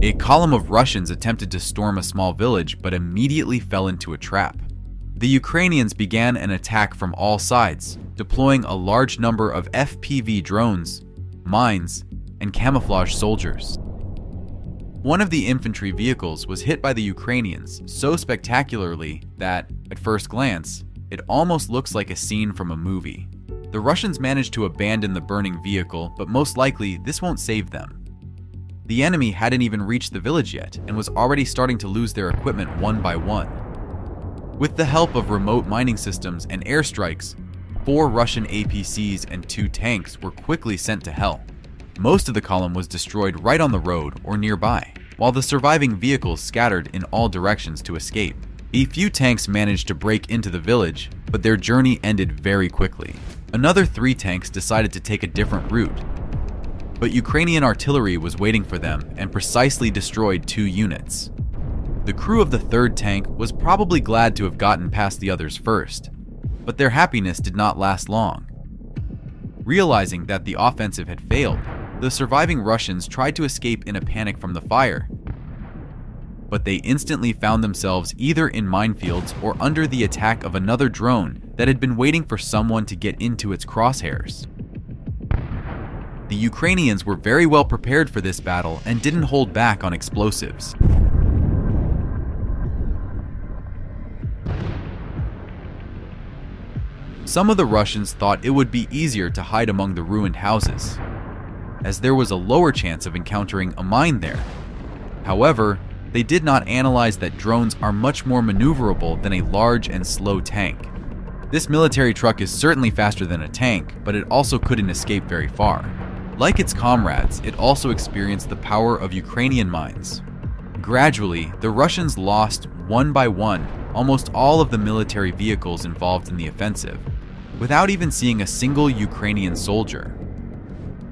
A column of Russians attempted to storm a small village but immediately fell into a trap. The Ukrainians began an attack from all sides, deploying a large number of FPV drones, mines, and camouflage soldiers. One of the infantry vehicles was hit by the Ukrainians so spectacularly that, at first glance, it almost looks like a scene from a movie. The Russians managed to abandon the burning vehicle, but most likely this won't save them. The enemy hadn't even reached the village yet and was already starting to lose their equipment one by one. With the help of remote mining systems and airstrikes, 4 Russian APCs and 2 tanks were quickly sent to hell. Most of the column was destroyed right on the road or nearby, while the surviving vehicles scattered in all directions to escape. A few tanks managed to break into the village, but their journey ended very quickly. Another 3 tanks decided to take a different route, but Ukrainian artillery was waiting for them and precisely destroyed 2 units. The crew of the 3rd tank was probably glad to have gotten past the others first, but their happiness did not last long. Realizing that the offensive had failed, the surviving Russians tried to escape in a panic from the fire, but they instantly found themselves either in minefields or under the attack of another drone that had been waiting for someone to get into its crosshairs. The Ukrainians were very well prepared for this battle and didn't hold back on explosives. Some of the Russians thought it would be easier to hide among the ruined houses, as there was a lower chance of encountering a mine there. However, they did not analyze that drones are much more maneuverable than a large and slow tank. This military truck is certainly faster than a tank, but it also couldn't escape very far. Like its comrades, it also experienced the power of Ukrainian mines. Gradually, the Russians lost, one by one, almost all of the military vehicles involved in the offensive, without even seeing a single Ukrainian soldier.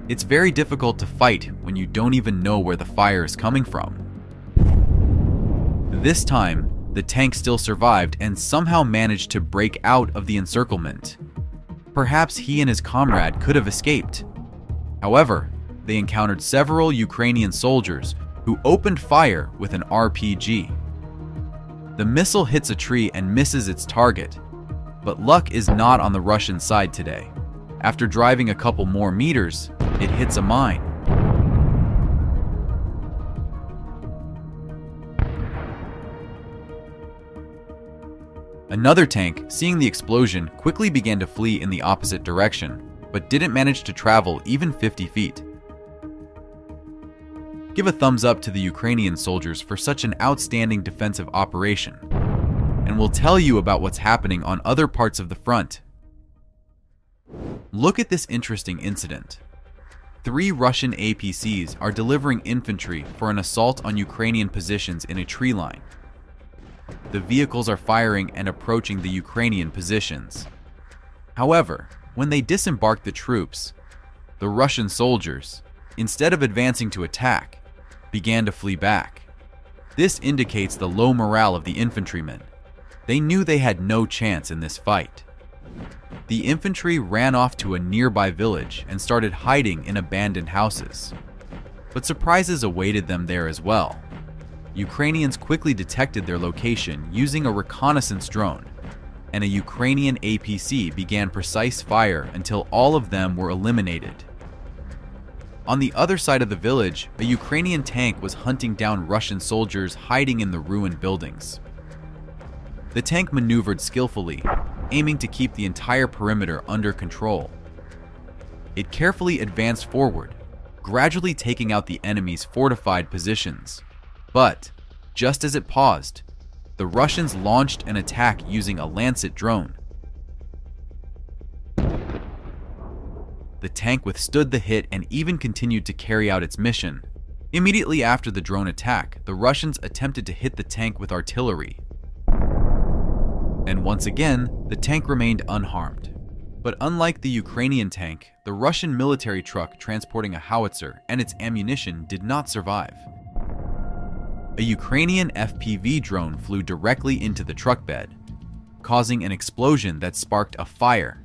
It's very difficult to fight when you don't even know where the fire is coming from. This time, the tank still survived and somehow managed to break out of the encirclement. Perhaps he and his comrade could have escaped. However, they encountered several Ukrainian soldiers who opened fire with an RPG. The missile hits a tree and misses its target, but luck is not on the Russian side today. After driving a couple more meters, it hits a mine. Another tank, seeing the explosion, quickly began to flee in the opposite direction, but didn't manage to travel even 50 feet. Give a thumbs up to the Ukrainian soldiers for such an outstanding defensive operation, and we'll tell you about what's happening on other parts of the front. Look at this interesting incident. 3 Russian APCs are delivering infantry for an assault on Ukrainian positions in a tree line. The vehicles are firing and approaching the Ukrainian positions. However, when they disembark the troops, the Russian soldiers, instead of advancing to attack, began to flee back. This indicates the low morale of the infantrymen. They knew they had no chance in this fight. The infantry ran off to a nearby village and started hiding in abandoned houses. But surprises awaited them there as well. Ukrainians quickly detected their location using a reconnaissance drone, and a Ukrainian APC began precise fire until all of them were eliminated. On the other side of the village, a Ukrainian tank was hunting down Russian soldiers hiding in the ruined buildings. The tank maneuvered skillfully, aiming to keep the entire perimeter under control. It carefully advanced forward, gradually taking out the enemy's fortified positions. But, just as it paused, the Russians launched an attack using a Lancet drone. The tank withstood the hit and even continued to carry out its mission. Immediately after the drone attack, the Russians attempted to hit the tank with artillery. And once again, the tank remained unharmed. But unlike the Ukrainian tank, the Russian military truck transporting a howitzer and its ammunition did not survive. A Ukrainian FPV drone flew directly into the truck bed, causing an explosion that sparked a fire.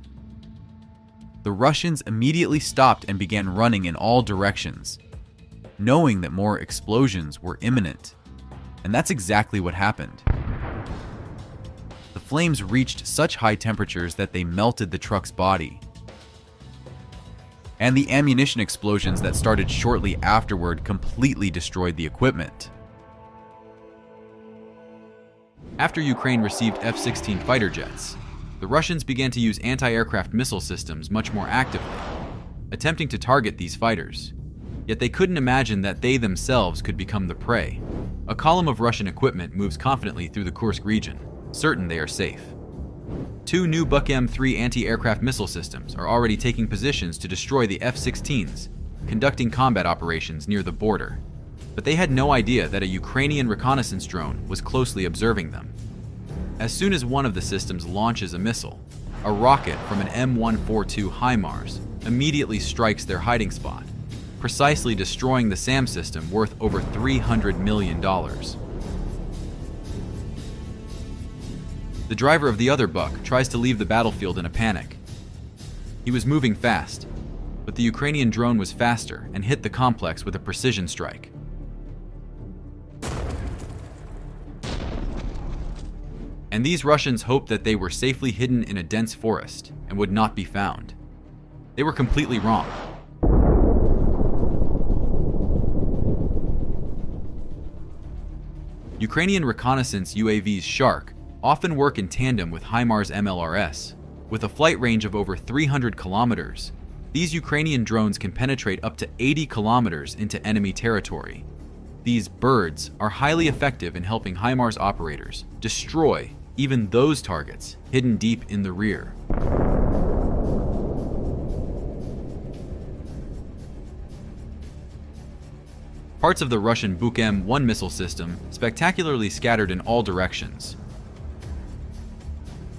The Russians immediately stopped and began running in all directions. knowing that more explosions were imminent. And that's exactly what happened. The flames reached such high temperatures that they melted the truck's body. And the ammunition explosions that started shortly afterward completely destroyed the equipment. After Ukraine received F-16 fighter jets, the Russians began to use anti-aircraft missile systems much more actively, attempting to target these fighters. Yet they couldn't imagine that they themselves could become the prey. A column of Russian equipment moves confidently through the Kursk region, certain they are safe. 2 new Buk M3 anti-aircraft missile systems are already taking positions to destroy the F-16s, conducting combat operations near the border. But they had no idea that a Ukrainian reconnaissance drone was closely observing them. As soon as one of the systems launches a missile, a rocket from an M142 HIMARS immediately strikes their hiding spot, precisely destroying the SAM system worth over $300 million. The driver of the other Buk tries to leave the battlefield in a panic. He was moving fast, but the Ukrainian drone was faster and hit the complex with a precision strike. And these Russians hoped that they were safely hidden in a dense forest and would not be found. They were completely wrong. Ukrainian reconnaissance UAVs Shark often work in tandem with HIMARS MLRS. With a flight range of over 300 kilometers, these Ukrainian drones can penetrate up to 80 kilometers into enemy territory. These birds are highly effective in helping HIMARS operators destroy even those targets hidden deep in the rear. Parts of the Russian Buk M1 missile system spectacularly scattered in all directions.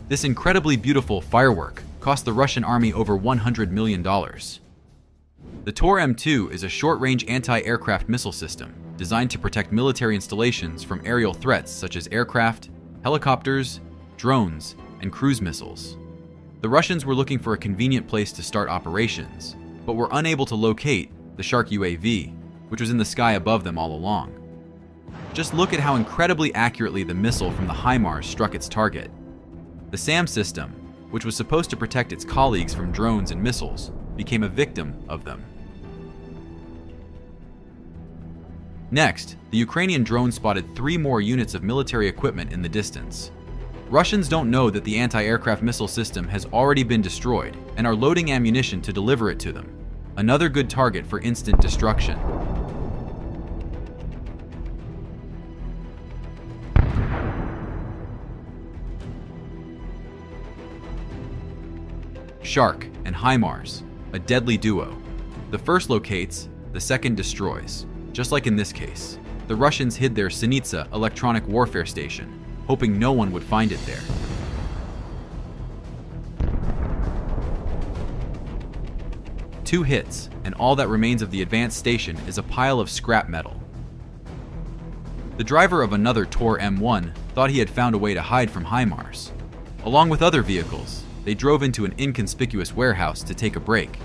This incredibly beautiful firework cost the Russian army over $100 million. The Tor M2 is a short-range anti-aircraft missile system designed to protect military installations from aerial threats such as aircraft, helicopters, drones, and cruise missiles. The Russians were looking for a convenient place to start operations, but were unable to locate the Shark UAV, which was in the sky above them all along. Just look at how incredibly accurately the missile from the HIMARS struck its target. The SAM system, which was supposed to protect its colleagues from drones and missiles, became a victim of them. Next, the Ukrainian drone spotted 3 more units of military equipment in the distance. Russians don't know that the anti-aircraft missile system has already been destroyed and are loading ammunition to deliver it to them. Another good target for instant destruction. Shark and HIMARS, a deadly duo. The first locates, the second destroys. Just like in this case, the Russians hid their Sinitsa electronic warfare station, hoping no one would find it there. Two hits, and all that remains of the advanced station is a pile of scrap metal. The driver of another Tor M1 thought he had found a way to hide from HIMARS. Along with other vehicles, they drove into an inconspicuous warehouse to take a break.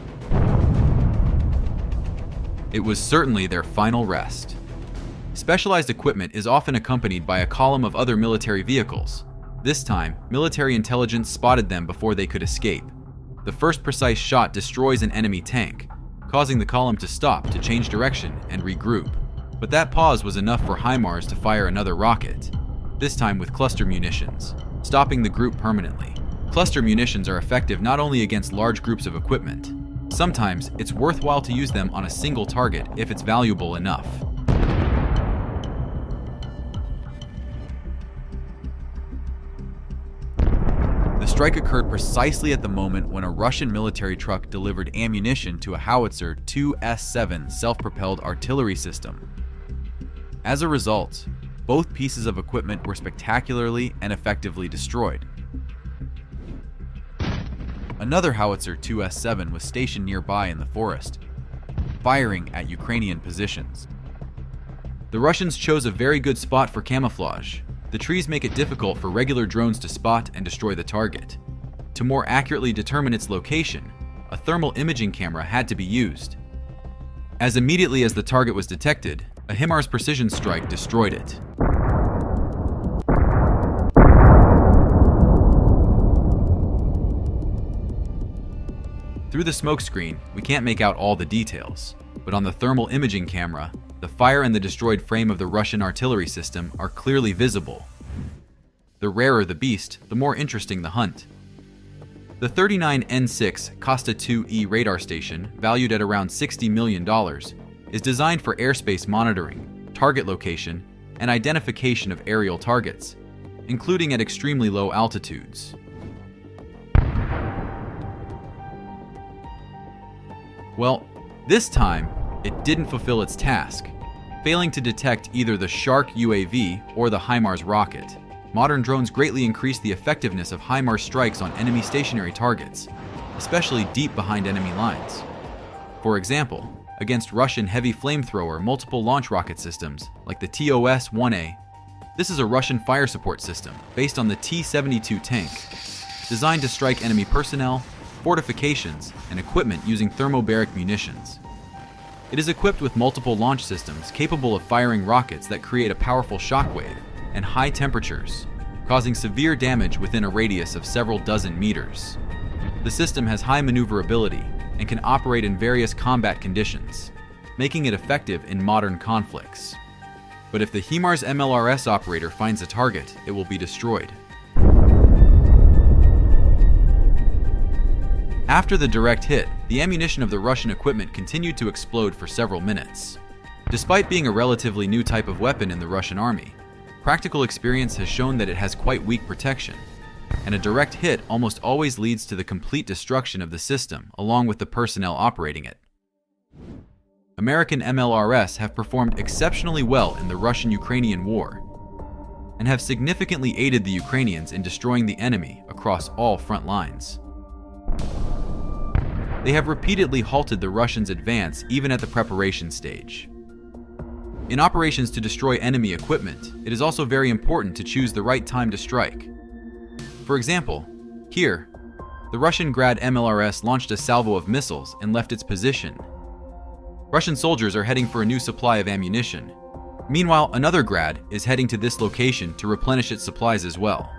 It was certainly their final rest. Specialized equipment is often accompanied by a column of other military vehicles. This time, military intelligence spotted them before they could escape. The first precise shot destroys an enemy tank, causing the column to stop to change direction and regroup. But that pause was enough for HIMARS to fire another rocket, this time with cluster munitions, stopping the group permanently. Cluster munitions are effective not only against large groups of equipment. Sometimes it's worthwhile to use them on a single target if it's valuable enough. The strike occurred precisely at the moment when a Russian military truck delivered ammunition to a howitzer 2S7 self-propelled artillery system. As a result, both pieces of equipment were spectacularly and effectively destroyed. Another howitzer 2S7 was stationed nearby in the forest, firing at Ukrainian positions. The Russians chose a very good spot for camouflage. The trees make it difficult for regular drones to spot and destroy the target. To more accurately determine its location, a thermal imaging camera had to be used. as immediately as the target was detected, a HIMARS precision strike destroyed it. Through the smokescreen, we can't make out all the details, but on the thermal imaging camera, the fire and the destroyed frame of the Russian artillery system are clearly visible. The rarer the beast, the more interesting the hunt. The 39N6 Costa 2E radar station, valued at around $60 million, is designed for airspace monitoring, target location, and identification of aerial targets, including at extremely low altitudes. Well, this time, it didn't fulfill its task, failing to detect either the Shark UAV or the HIMARS rocket. Modern drones greatly increase the effectiveness of HIMARS strikes on enemy stationary targets, especially deep behind enemy lines. For example, against Russian heavy flamethrower multiple launch rocket systems like the TOS-1A, this is a Russian fire support system based on the T-72 tank, designed to strike enemy personnel, fortifications, and equipment using thermobaric munitions. It is equipped with multiple launch systems capable of firing rockets that create a powerful shockwave and high temperatures, causing severe damage within a radius of several dozen meters. The system has high maneuverability and can operate in various combat conditions, making it effective in modern conflicts. But if the HIMARS MLRS operator finds a target, it will be destroyed. After the direct hit, the ammunition of the Russian equipment continued to explode for several minutes. Despite being a relatively new type of weapon in the Russian army, practical experience has shown that it has quite weak protection, and a direct hit almost always leads to the complete destruction of the system along with the personnel operating it. American MLRS have performed exceptionally well in the Russian-Ukrainian war, and have significantly aided the Ukrainians in destroying the enemy across all front lines. They have repeatedly halted the Russians' advance even at the preparation stage. In operations to destroy enemy equipment, it is also very important to choose the right time to strike. For example, here, the Russian Grad MLRS launched a salvo of missiles and left its position. Russian soldiers are heading for a new supply of ammunition. Meanwhile, another Grad is heading to this location to replenish its supplies as well.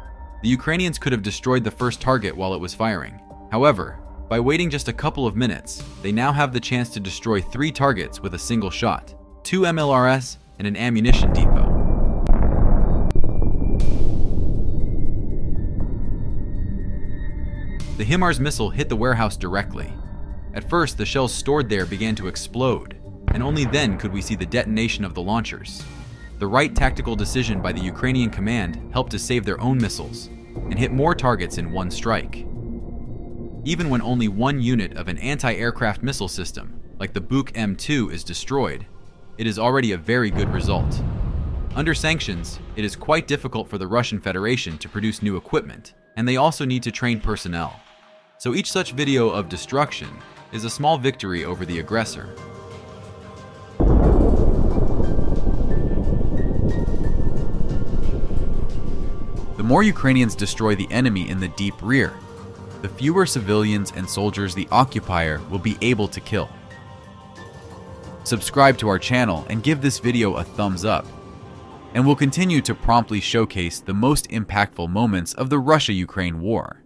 The Ukrainians could have destroyed the first target while it was firing. However, by waiting just a couple of minutes, they now have the chance to destroy 3 targets with a single shot, 2 MLRS and an ammunition depot. The HIMARS missile hit the warehouse directly. At first, the shells stored there began to explode, and only then could we see the detonation of the launchers. The right tactical decision by the Ukrainian command helped to save their own missiles and hit more targets in one strike. Even when only one unit of an anti-aircraft missile system, like the Buk M2, is destroyed, it is already a very good result. Under sanctions, it is quite difficult for the Russian Federation to produce new equipment, and they also need to train personnel. So each such video of destruction is a small victory over the aggressor. The more Ukrainians destroy the enemy in the deep rear, the fewer civilians and soldiers the occupier will be able to kill. Subscribe to our channel and give this video a thumbs up, and we'll continue to promptly showcase the most impactful moments of the Russia-Ukraine war.